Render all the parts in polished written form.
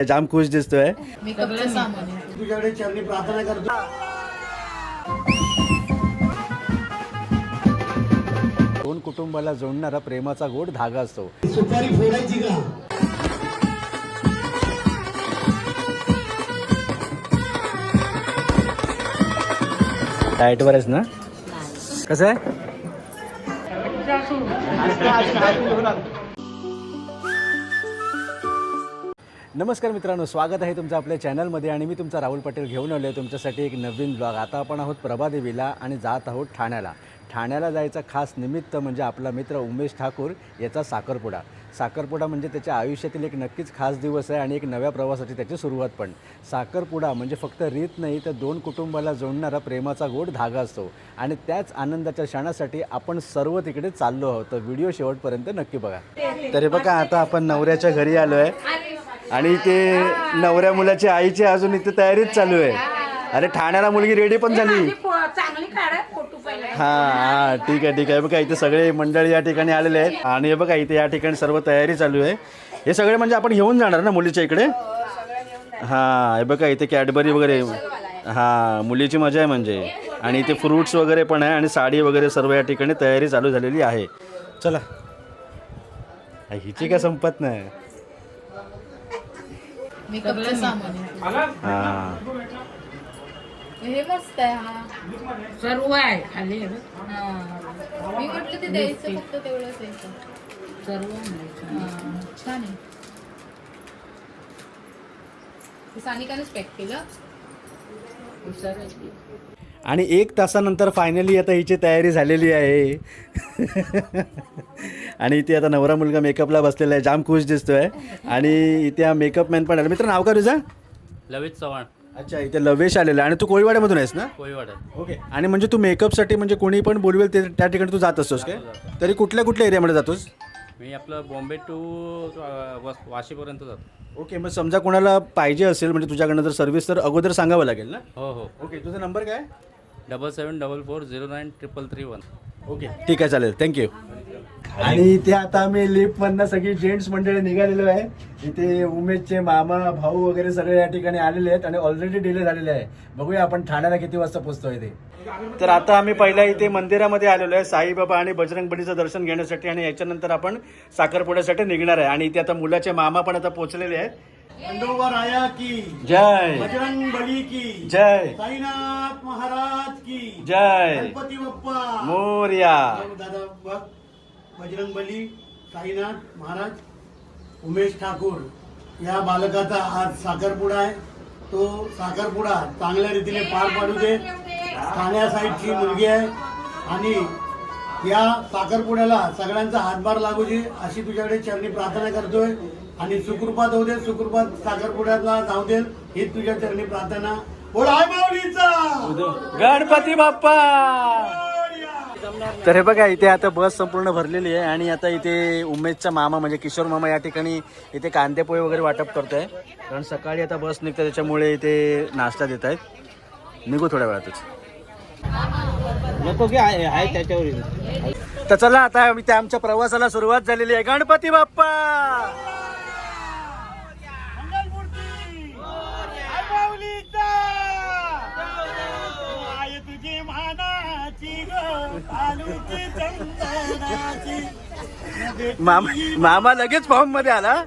जाम खुश दिसतोय. तुझ्याकडे चरणी प्रार्थना करतो. दोन कुटुंबाला जोडणारा प्रेमाचा गोड धागा असतो. सुपारी फोडायची का? डाएटवर आहेस ना? कसं आहे? नमस्कार मित्रांनो, स्वागत आहे तुमचं आपल्या चॅनलमध्ये आणि मी तुमचा राहुल पटेल घेऊन आलो आहे तुमच्यासाठी एक नवीन ब्लॉग. आता आपण आहोत प्रभादेवीला आणि जात आहोत ठाण्याला. ठाण्याला जायचं खास निमित्त म्हणजे आपला मित्र उमेश ठाकूर याचा साखरपुडा. साखरपुडा म्हणजे त्याच्या आयुष्यातील एक नक्कीच खास दिवस आहे आणि एक नव्या प्रवासाची त्याची सुरुवात पण. साखरपुडा म्हणजे फक्त रीत नाही तर दोन कुटुंबाला जोडणारा प्रेमाचा गोड धागा असतो आणि त्याच आनंदाच्या क्षणासाठी आपण सर्व तिकडे चाललो आहोत. तर व्हिडिओ शेवटपर्यंत नक्की बघा. तरी बघा, आता आपण नवऱ्याच्या घरी आलो आहे आणि ते नवऱ्या मुलाची आईची अजून इथे तयारीच चालू आहे. अरे ठाण्याला मुलगी रेडी पण झाली. हां ठीक आहे बघा, इथे सगळे मंडळी या ठिकाणी आलेले आहेत आणि हे बघा इथे या ठिकाणी सर्व तयारी चालू आहे. हे सगळे म्हणजे आपण घेऊन जाणार ना मुलीच्या इकडे. हां हे बघा इथे कॅडबरी वगैरे. हां मुलीची मजा आहे म्हणजे. आणि इथे फ्रूट्स वगैरे पण आहे आणि साडी वगैरे सर्व या ठिकाणी तयारी चालू झालेली आहे. चला, हिची काय संपत नाही. हां हे मस्त आहे. हा सर्व आहे खाली. मी म्हटलं ते द्यायचं फक्त तेवढंच द्यायचं. सर्व छान आहे. सानिकानेच पॅक केलं. आणि 1 तासानंतर फायनली आता हिची तयारी झालेली आहे. आणि इथे आता नवरा मुलगा मेकअपला बसलेला आहे. जाम खुश दिसतोय. आणि इथे हा मेकअप मॅन पण आला. मित्र नाव का तुझं? लवित चव्हाण. अच्छा, इथे लवेश आलेला आहे. आणि तू कोळीवाड्यामधून आहेस ना? कोळीवाडा. ओके. आणि म्हणजे तू मेकअपसाठी म्हणजे कोणी पण बोलवेल ते त्या ठिकाणी तू जात असतोस काय? तरी कुठल्या एरियामध्ये जातोस? मी आपलं बॉम्बे टू वाशीपर्यंत जातो. ओके. मग समजा कोणाला पाहिजे असेल म्हणजे तुझ्याकडनं जर सर्व्हिस तर अगोदर सांगावं लागेल ना? हो हो. ओके. तुझा नंबर काय? 7744093331. ओके ठीक आहे, चालेल, थँक्यू. आणि इथे आता आम्ही लिफ्टमधनं सगळी जेंट्स मंडळी निघालेलो आहे. इथे उमेशचे मामा भाऊ वगैरे सगळे या ठिकाणी आलेले आहेत आणि ऑलरेडी डिले झालेले आहे. बघूया आपण ठाण्याला किती वाजता पोहोचतोय ते. तर आता आम्ही पहिल्या इथे मंदिरामध्ये आलेलो आहे साईबाबा आणि बजरंगबलीचं दर्शन घेण्यासाठी आणि याच्यानंतर आपण साखरपुड्यासाठी निघणार आहे. आणि इथे आता मुलाचे मामा पण आता पोहोचलेले आहेत. खंडोबाराया की जय, बजरंग बली की जय, साईनाथ महाराज की जय, गणपती बाप्पा मोरया. दादा बघ, बजरंग बली, साईनाथ महाराज, उमेश ठाकूर या बालकाचा आज साखरपुडा आहे. तो साखरपुडा चांगल्या रीतीने पार पाडू दे. ठाण्या साईडची मुलगी आहे आणि या साखरपुड्याला सगळ्यांचा हातभार लागू दे अशी तुझ्याकडे चरणी प्रार्थना करतोय. आणि सुकृपात होऊ दे, सुकृपात साखरपुड्याला जाऊ दे ही तुझ्या चरणी प्रार्थना. बोल आई माऊलीचा गणपती बाप्पा. तर हे बघा इथे आता बस संपूर्ण भरलेली आहे आणि आता इथे उमेशचा मामा म्हणजे किशोर मामा या ठिकाणी इथे कांदेपोहे वगैरे वाटप करतोय. कारण सकाळी आता बस निघते त्याच्यामुळे इथे नाश्ता देत आहेत. निघू थोड्या वेळातच. नको की आहे त्याच्यावर. तर चला आता इथे आमच्या प्रवासाला सुरुवात झालेली आहे. गणपती बाप्पा. मामा लगेच फॉर्म मध्ये आला.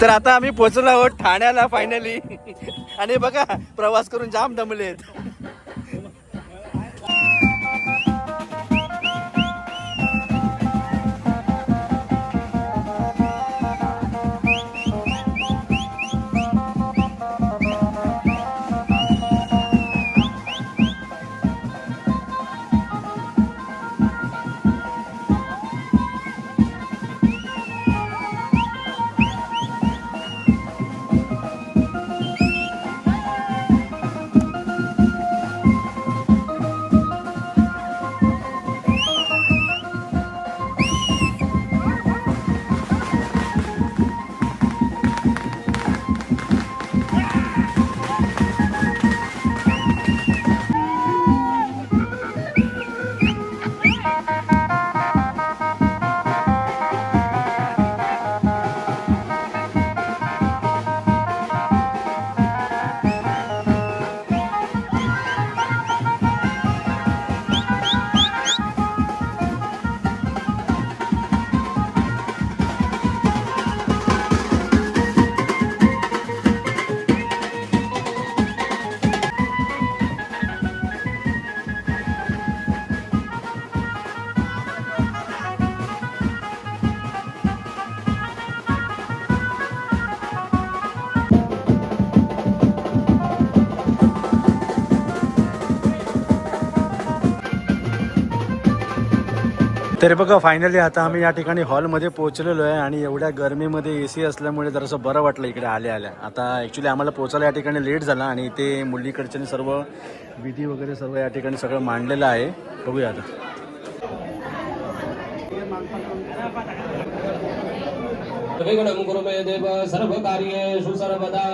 तर आता आम्ही पोहोचलो आहोत ठाण्याला फायनली. आणि बघा प्रवास करून जाम दमलेत. तरी बघा फायनली आता आम्ही या ठिकाणी हॉलमध्ये पोहोचलेलो आहे आणि एवढ्या गरमीमध्ये AC असल्यामुळे जरासं बरं वाटलं इकडे आल्या आता ॲक्च्युली आम्हाला पोचायला या ठिकाणी लेट झाला आणि ते मुलीकडच्याने सर्व विधी वगैरे सर्व या ठिकाणी सगळं मांडलेलं आहे. बघूया आता. विघ्नं कुरु मे देव सर्वकार्येषु सर्वदा.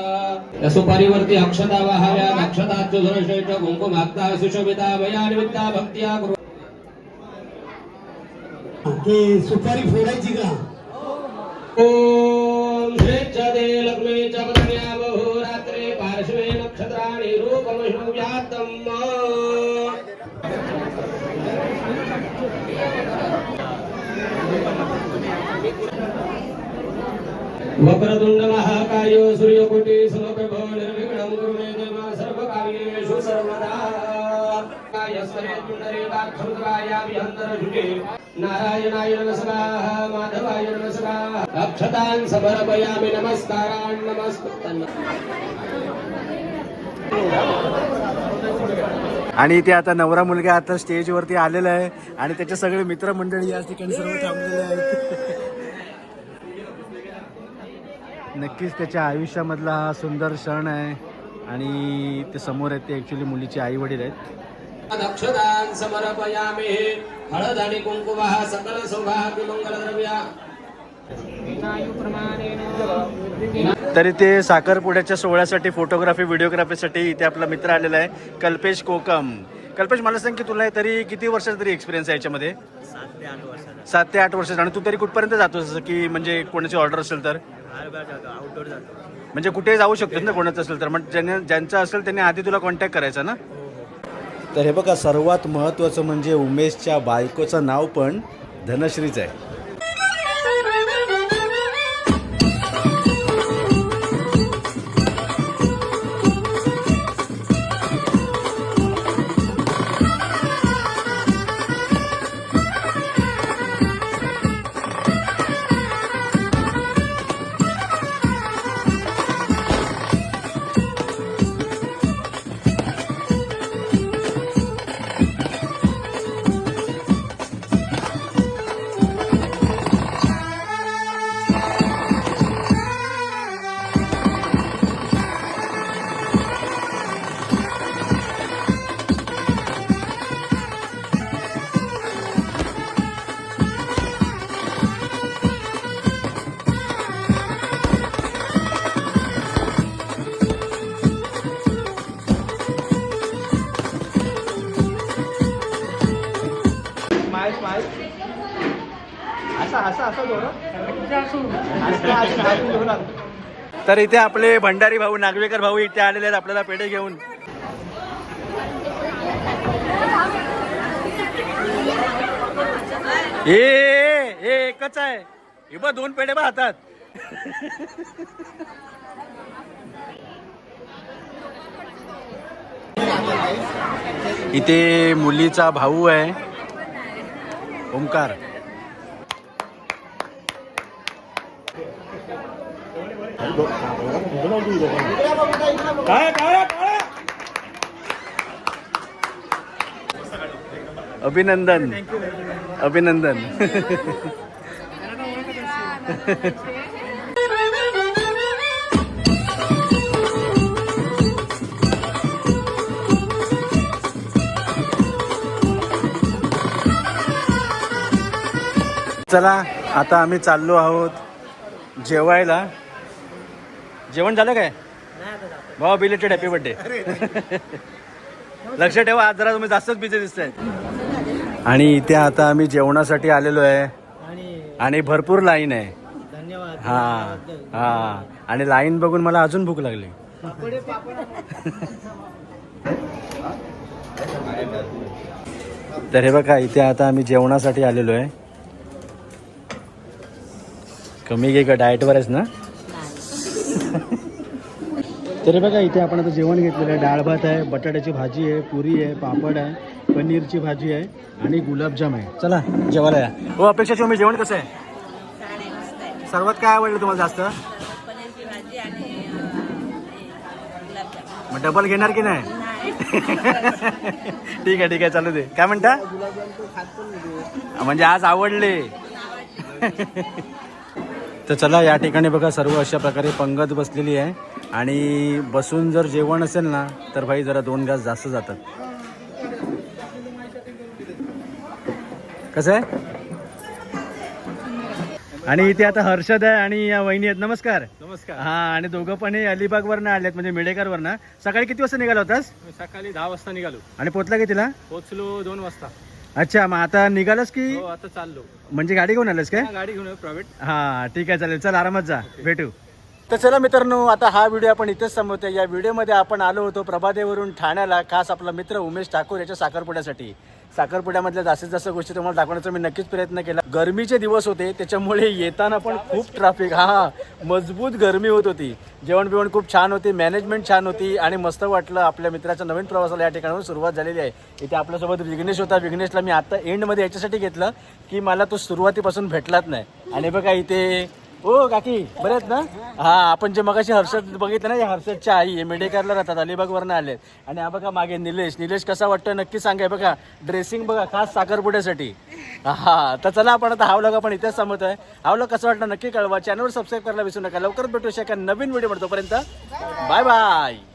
या सुपारीवरती अक्षता वाहाव्या. अक्षताच्युतश्रेष्ठ कुंकुमाक्ता सुशोभिता मया निमित्ता भक्त्या कुरु. की सुपारी फोडायची का? ओम श्रेच्छदे लग्ने च पदन्या बहु रात्रे पार्श्वे नक्षत्राणि रूपमशु व्यातम्. वक्रतुंड महाकाय सूर्यकोटि समप्रभो निर्विघ्नं कुरु मे देव सर्वकार्येषु सर्वदा. कायस्तरे पुण्डरे वाक्खरुद्राय विहन्तरशुचे नारायणाय नमस्कार माधवाय नमस्कार. अक्षतान् समर्पयामि नमस्कारान् नमस्कृतं. आणि इथे आता नवरा मुलगा आता स्टेजवरती आलेला आहे आणि त्याचे सगळे मित्रमंडळी या ठिकाणी सर्व थांबलेले आहेत. नक्कीच त्याच्या आयुष्यामधला हा सुंदर क्षण आहे आणि ते समोर आहेत ते ॲक्च्युली मुलीचे आई वडील आहेत. अक्षतान् समर्पयामि. हळद आणि कुंकुमः सकल सौभाग्य मंगलद्रव्या. तरी ते साखरपुड्याच्या सोहळ्यासाठी फोटोग्राफी व्हिडिओग्राफीसाठी इथे आपला मित्र आलेला आहे कल्पेश कोकम. कल्पेश मला सांग की तुला तरी किती वर्षाचा तरी एक्सपिरियन्स आहे याच्यामध्ये? 7 ते 8 वर्षाचा. आणि तू तरी कुठपर्यंत जातो जसं की म्हणजे कोणाची ऑर्डर असेल तर? आउटडोर जातो. म्हणजे कुठेही जाऊ शकतो ना कोणाचं असेल तर. मग ज्यांचं असेल त्यांनी आधी तुला कॉन्टॅक्ट करायचा ना. तर हे बघा सर्वात महत्त्वाचं म्हणजे उमेशच्या बायकोचं नाव पण धनश्रीच आहे. तर इथे आपले भंडारी भाऊ नागवेकर भाऊ इथे आलेले आहेत आपल्याला पेढे घेऊन. एकच आहे हे बघ 2 पेढे बघ हातात. इथे मुलीचा भाऊ आहे ओमकार. अभिनंदन अभिनंदन. चला आता आम्ही चाललो आहोत जेवायला. जेवण झालं काय भाऊ? Belated happy birthday. लक्ष ठेवा आज जरा तुम्ही जास्तच बिझी दिसताय. आणि इथे आता आम्ही जेवणासाठी आलेलो आहे आणि भरपूर लाईन आहे. हा हा आणि लाईन बघून मला अजून भूक लागली. तर हे बघा इथे आता आम्ही जेवणासाठी आलेलो आहे. कमी घे का डाएटवर आहेस ना? तरी बघा इथे आपण आता जेवण घेतलेलं आहे. डाळ भात आहे, बटाट्याची भाजी आहे, पुरी आहे, पापड आहे, पनीरची भाजी आहे आणि गुलाबजाम आहे. चला जेवायला या. हो अपेक्षा तुम्ही जेवण कसं आहे? सर्वात काय आवडलं तुम्हाला जास्त? पनीरची भाजी आणि गुलाबजाम. मग डबल घेणार की नाही? ठीक आहे चालू दे. काय म्हणता? म्हणजे आज आवडले. तर चला, या ठिकाणी बघा सर्व अशा प्रकारे पंगत बसलेली आहे आणि बसून जर जेवण असेल ना तर भाई जरा 2 घास जास्त जातात. कसं आहे? आणि इथे आता हर्षद आहे आणि या वहिनी आहेत. नमस्कार. नमस्कार. हा, आणि दोघं पण हे अलिबागवरनं आलेत, म्हणजे मेडेकरवरनं. सकाळी किती वाजता निघाला होतास सकाळी 10 वाजता निघालो. आणि पोचला कितीला? पोहोचलो 2 वाजता. अच्छा, मग आता निघालास की हो, आता चाललो. म्हणजे गाडी घेऊन आलास काय? हा, गाडी घेऊन प्रायव्हेट. हा, ठीक आहे, चालेल. चल, आरामात जा, भेटू. तर चला मित्रांनो, आता हा व्हिडिओ आपण इथेच संपवतो. या व्हिडिओमध्ये आपण आलो होतो प्रभादेवरून ठाण्याला, खास आपला मित्र उमेश ठाकूर याच्या साखरपुड्यासाठी. साखरपुड्यामधल्या जास्तीत जास्त गोष्टी तुम्हाला दाखवण्याचा मी नक्कीच प्रयत्न केला. गरमीचे दिवस होते, त्याच्यामुळे येताना पण खूप ट्रॅफिक. मजबूत गरमी होत होती. जेवण बिवण खूप छान होती, मॅनेजमेंट छान होती आणि मस्त वाटलं. आपल्या मित्राच्या नवीन प्रवासाला या ठिकाणाहून सुरुवात झालेली आहे. इथे आपल्यासोबत विघ्नेश होता. विघ्नेशला मी आता एंडमध्ये याच्यासाठी घेतलं की मला तो सुरुवातीपासून भेटलाच नाही. आणि बघा इथे, हो काकी बरे आहेत ना? हा, आपण जे मगाशी हर्षद बघितलं ना, या हर्षदच्या आई हे मेडेकरला राहतात, अलिबागवरनं आलेत. आणि हा बघा मागे निलेश कसा वाटतोय नक्की सांगा. बघा ड्रेसिंग बघा, खास साखरपुड्यासाठी. हा, तर चला आपण आता हा व्लॉग आपण इथेच संपवतोय. हा व्लॉग कसा वाटला नक्की कळवा. चॅनलवर सबस्क्राईब करायला विसरू नका. लवकरच भेटू एका नवीन व्हिडिओ. तोपर्यंत बाय बाय.